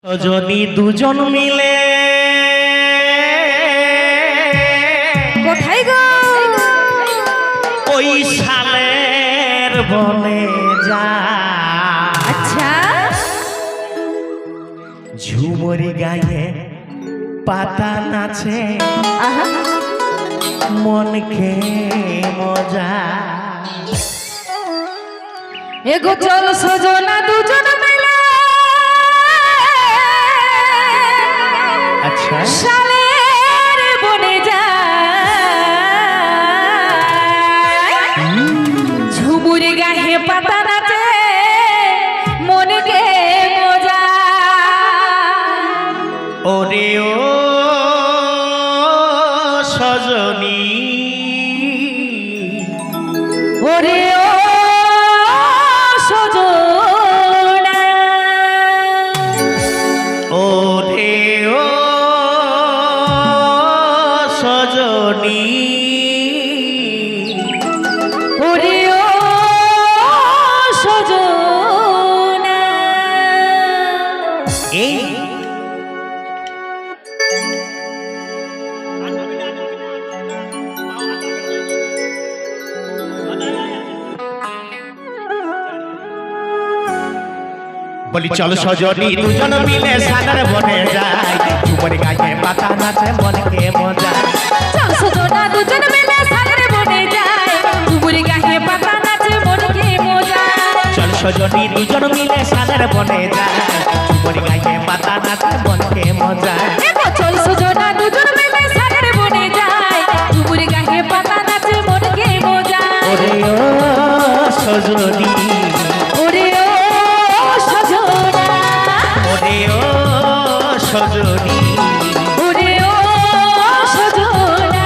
যদি দুজন মিলে কোথায় গো? ওই শালের বনে যা, আচ্ছা ঝুমরি গায়ে পাতা নাচে, আহা মনকে মজা। এগো চল সজনা দুজন মিলে আচ্ছা শালের বনে যায়, ঝুমুরি গায়ে পাতা নাচে মনকে মজা। ওরে ও সজনী, ওরে ও সজনা, ওরে ও সজনী, ওরে ও সজনা। এই বলি চল সজনী দুজন মিলে সাগর বনে যায়, ঝুমরি গায়ে পাতা নাচে মনকে মজা। চল সজনা দুজন মিলে শালের বনে যায়, ঝুমুরি গায়ে পাতা নাচে মনকে মজা। চল সজনী দুজন মিলে সাগর বনে যায়, ঝুমরি গায়ে পাতা নাচে মনকে মজা। এগো চল সজনা দুজন মিলে শালের বনে যায়, ঝুমুরি গায়ে পাতা নাচে মনকে মজা। ওরে ও সজনী, ওরে ও সজনা, ওরে ও সজনী, ওরে ও সজনা।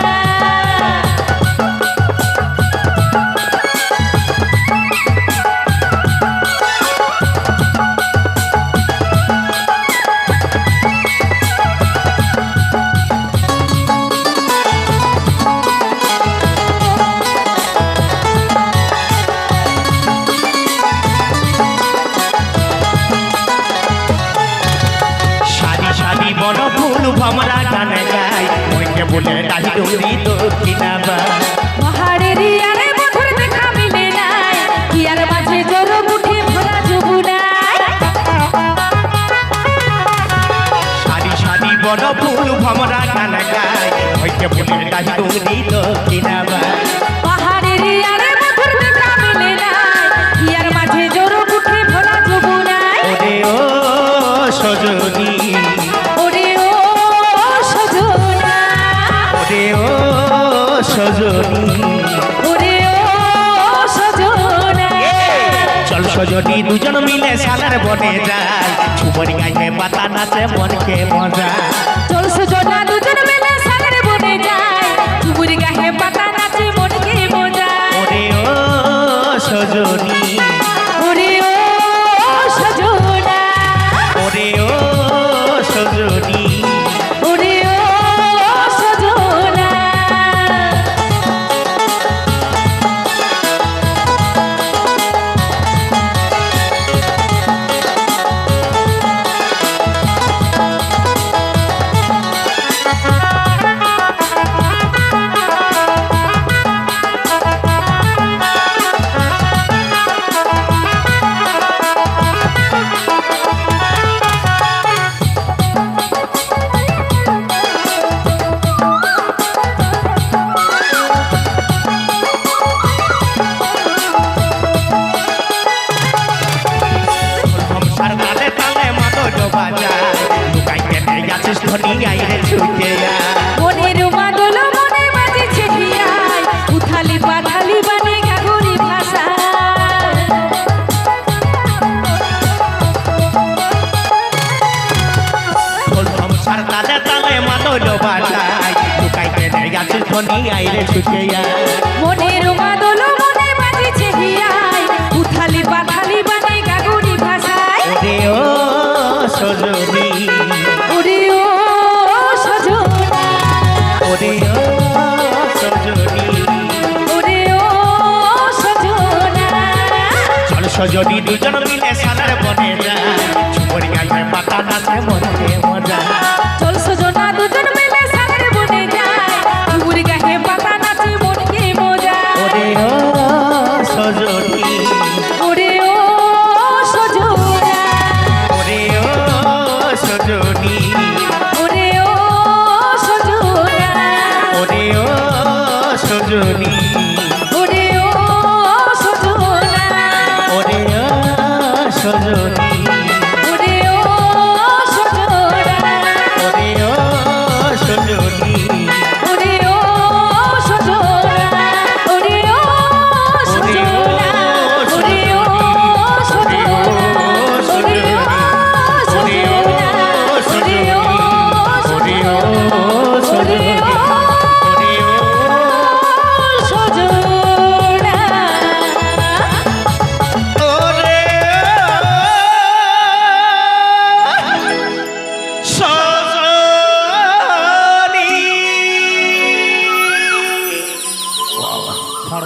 সারি সারি বন ফুল ভমরা গানে গায়, মইকে বলে ডাহি ডুরি দক্ষিণাবা। পাহাড়ের ইয়ারে মধুর দেখা মিলে নাই, ইয়ার মাঝে জোর মুঠে ভরা যমুনায়। সারি সারি বন ফুল ভমরা গানে গায়, মইকে বলে ডাহি ডুরি দক্ষিণাবা। পাহাড়ের ইয়ারে মধুর দেখা মিলে নাই, ইয়ার মাঝে জোর মুঠে ভরা যমুনায়। ওরে ও সজনী, ওরে ও সজনা, ওরে ও সজনী, ওরে ও সজনা। চল সজনী দুজন মিলে সালার বনে যায়, ঝুমরি গায়ে পাতা নাচে মনকে মজা। চল সজনা দুজন মিলে শালের বনে যায়, ঝুমুরি গায়ে পাতা নাচে মনকে মজা। ওরে ও সজনী, ওরে ও সজনা, ওরে ও সজনী, ওরে ও সজনা। সংসার তালে তালে মাদল বাজায়, লুকাই কেটে যাচ্ছিস ধনী গাইরে ছুটে যায়। মনের মাদল মনে বাজেছে হিয়ায়, উথালি পাথালি বানে গাগরি ভাষা। সংসার তালে তালে মাদল বাজায়, লুকাই কেটে যাচ্ছিস ধনী গাইরে ছুটে যায়। মনের মাদল মনে বাজেছে হিয়ায়, উথালি পাথালি বানে গাগরি ভাষায়। ওরে ও সজনী, ওরে ও সজনা, ওরে ও সজনী, ওরে ও সজনা। চল সজনী দুজন মিলে সালার বনে যায়, ঝুমরি গায়ে পাতা নাচে হর